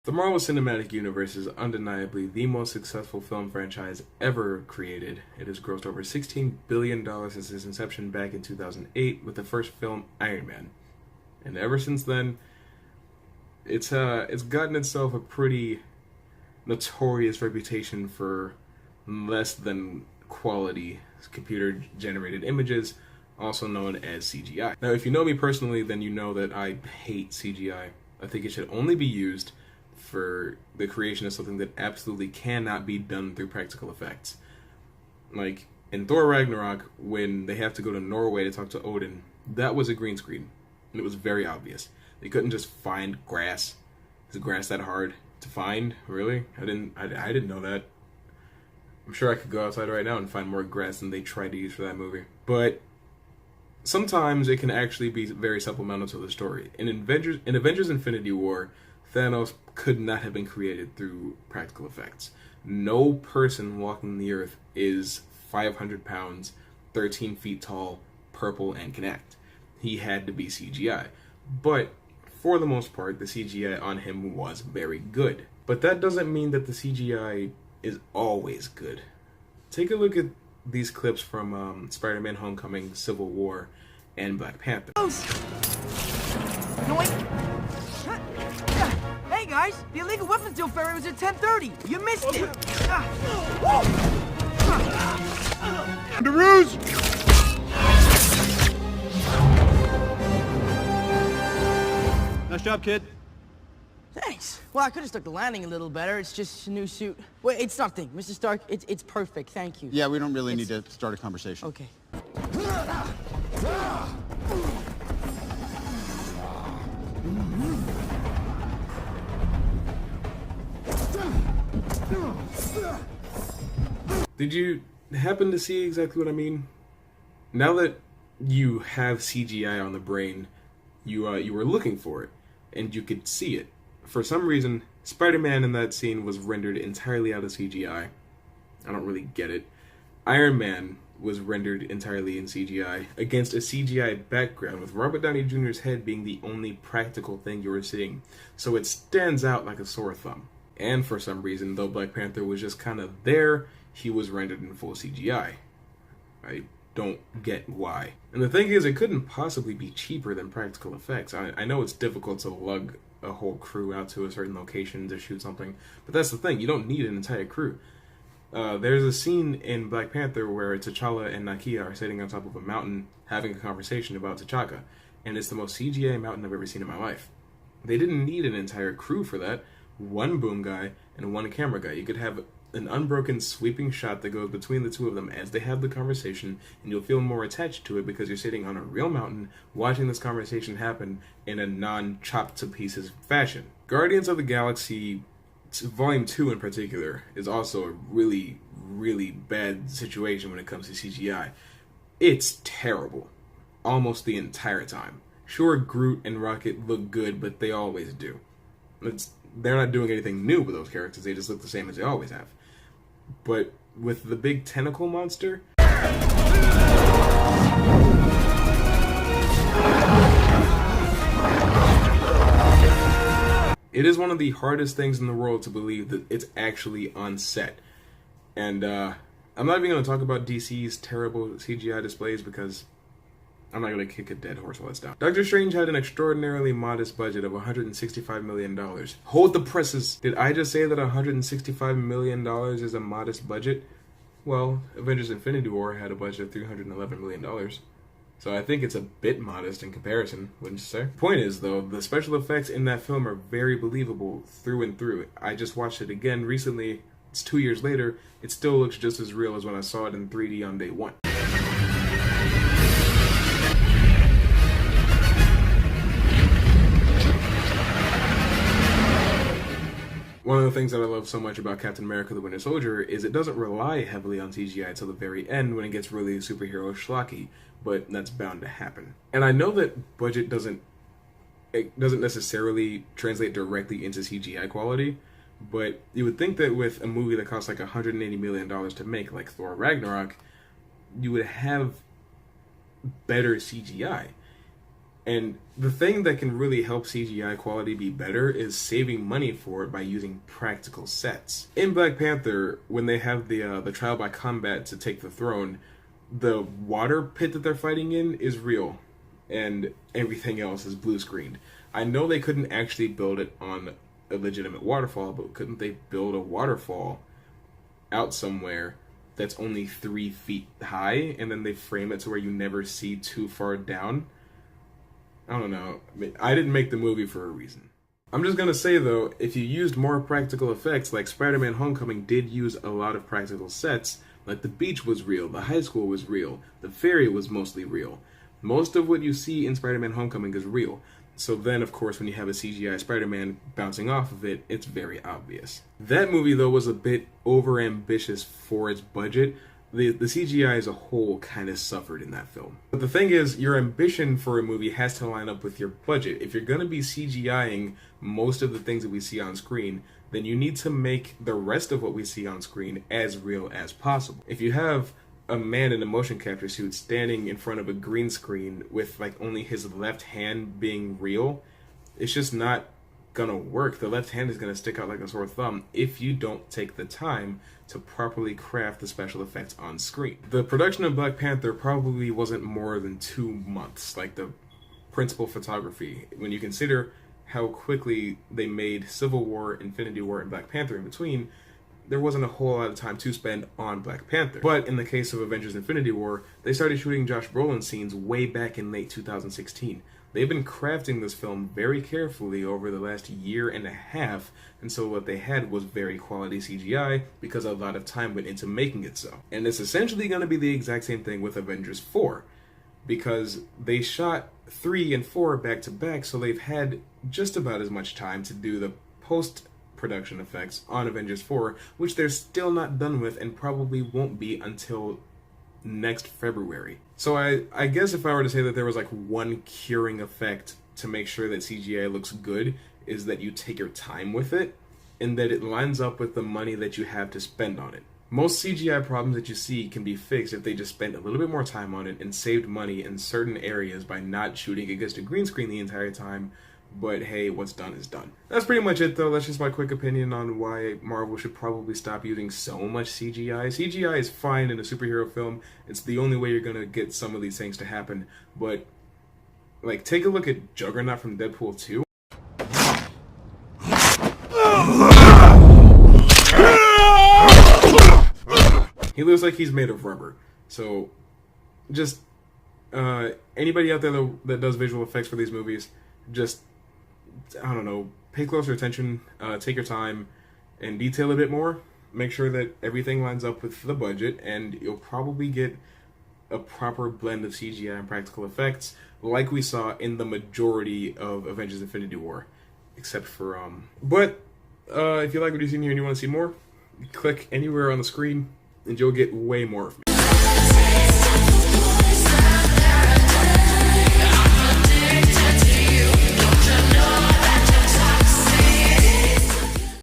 The Marvel Cinematic Universe is undeniably the most successful film franchise ever created. It has grossed over $16 billion since its inception back in 2008 with the first film, Iron Man. And ever since then, it's gotten itself a pretty notorious reputation for less than quality computer-generated images, also known as CGI. Now, if you know me personally, then you know that I hate CGI. I think it should only be used for the creation of something that absolutely cannot be done through practical effects. Like, in Thor Ragnarok, when they have to go to Norway to talk to Odin, that was a green screen, and it was very obvious. They couldn't just find grass. Is the grass that hard to find? Really? I didn't know that. I'm sure I could go outside right now and find more grass than they tried to use for that movie. But sometimes it can actually be very supplemental to the story. In Avengers Infinity War, Thanos could not have been created through practical effects. No person walking the earth is 500 pounds, 13 feet tall, purple, and can act. He had to be CGI. But for the most part, the CGI on him was very good. But that doesn't mean that the CGI is always good. Take a look at these clips from Spider-Man Homecoming, Civil War, and Black Panther. Hey guys, the illegal weapons deal ferry was at 10:30. You missed it. The ruse! Nice job, kid. Thanks. Well, I could have stuck the landing a little better. It's just a new suit. Wait, it's nothing, Mr. Stark. It's perfect. Thank you. Yeah, we don't really need to start a conversation. Okay. Did you happen to see exactly what I mean? Now that you have CGI on the brain, you were looking for it, and you could see it. For some reason, Spider-Man in that scene was rendered entirely out of CGI. I don't really get it. Iron Man was rendered entirely in CGI against a CGI background, with Robert Downey Jr.'s head being the only practical thing you were seeing, so it stands out like a sore thumb. And for some reason, though Black Panther was just kind of there, he was rendered in full CGI. I don't get why. And the thing is, it couldn't possibly be cheaper than practical effects. I know it's difficult to lug a whole crew out to a certain location to shoot something, but that's the thing, you don't need an entire crew. There's a scene in Black Panther where T'Challa and Nakia are sitting on top of a mountain having a conversation about T'Chaka, and it's the most CGI mountain I've ever seen in my life. They didn't need an entire crew for that. One boom guy and one camera guy. You could have an unbroken sweeping shot that goes between the two of them as they have the conversation, and you'll feel more attached to it because you're sitting on a real mountain watching this conversation happen in a non-chopped to pieces fashion. Guardians of the Galaxy Volume 2 in particular is also a really, really bad situation when it comes to CGI. It's terrible. Almost the entire time. Sure, Groot and Rocket look good, but they always do. They're not doing anything new with those characters, they just look the same as they always have. But with the big tentacle monster, it is one of the hardest things in the world to believe that it's actually on set. And I'm not even going to talk about DC's terrible CGI displays because I'm not going to kick a dead horse while it's down. Doctor Strange had an extraordinarily modest budget of $165 million. Hold the presses. Did I just say that $165 million is a modest budget? Well, Avengers Infinity War had a budget of $311 million. So I think it's a bit modest in comparison, wouldn't you say? Point is, though, the special effects in that film are very believable through and through. I just watched it again recently. It's 2 years later. It still looks just as real as when I saw it in 3D on day one. One of the things that I love so much about Captain America the Winter Soldier is it doesn't rely heavily on CGI till the very end when it gets really superhero schlocky, but that's bound to happen. And I know that budget doesn't necessarily translate directly into CGI quality, but you would think that with a movie that costs like $180 million to make, like Thor Ragnarok, you would have better CGI. And the thing that can really help CGI quality be better is saving money for it by using practical sets. In Black Panther, when they have the trial by combat to take the throne, the water pit that they're fighting in is real, and everything else is blue screened. I know they couldn't actually build it on a legitimate waterfall, but couldn't they build a waterfall out somewhere that's only 3 feet high, and then they frame it to where you never see too far down? I don't know. I mean, I didn't make the movie for a reason. I'm just gonna say though, if you used more practical effects, like Spider-Man Homecoming did use a lot of practical sets, like the beach was real, the high school was real, the ferry was mostly real. Most of what you see in Spider-Man Homecoming is real. So then, of course, when you have a CGI Spider-Man bouncing off of it, it's very obvious. That movie, though, was a bit over-ambitious for its budget. The CGI as a whole kind of suffered in that film. But the thing is, your ambition for a movie has to line up with your budget. If you're going to be CGIing most of the things that we see on screen, then you need to make the rest of what we see on screen as real as possible. If you have a man in a motion capture suit standing in front of a green screen with like only his left hand being real, it's just not gonna work. The left hand is gonna stick out like a sore thumb if you don't take the time to properly craft the special effects on screen. The production of Black Panther probably wasn't more than 2 months, like the principal photography. When you consider how quickly they made Civil War, Infinity War, and Black Panther in between, there wasn't a whole lot of time to spend on Black Panther. But in the case of Avengers Infinity War, they started shooting Josh Brolin scenes way back in late 2016. They've been crafting this film very carefully over the last year and a half, and so what they had was very quality CGI because a lot of time went into making it so. And it's essentially going to be the exact same thing with Avengers 4, because they shot 3 and 4 back to back, so they've had just about as much time to do the post-production effects on Avengers 4, which they're still not done with and probably won't be until next February. So I guess if I were to say that there was like one curing effect to make sure that CGI looks good, is that you take your time with it and that it lines up with the money that you have to spend on it. Most CGI problems that you see can be fixed if they just spent a little bit more time on it and saved money in certain areas by not shooting against a green screen the entire time. But hey, what's done is done. That's pretty much it though. That's just my quick opinion on why Marvel should probably stop using so much CGI. CGI is fine in a superhero film. It's the only way you're gonna get some of these things to happen. But like, take a look at Juggernaut from Deadpool 2. He looks like he's made of rubber. So just anybody out there that does visual effects for these movies, just, I don't know, pay closer attention, take your time, and detail a bit more. Make sure that everything lines up with the budget, and you'll probably get a proper blend of CGI and practical effects, like we saw in the majority of Avengers Infinity War. Except for, But, if you like what you've seen here and you want to see more, click anywhere on the screen, and you'll get way more of me.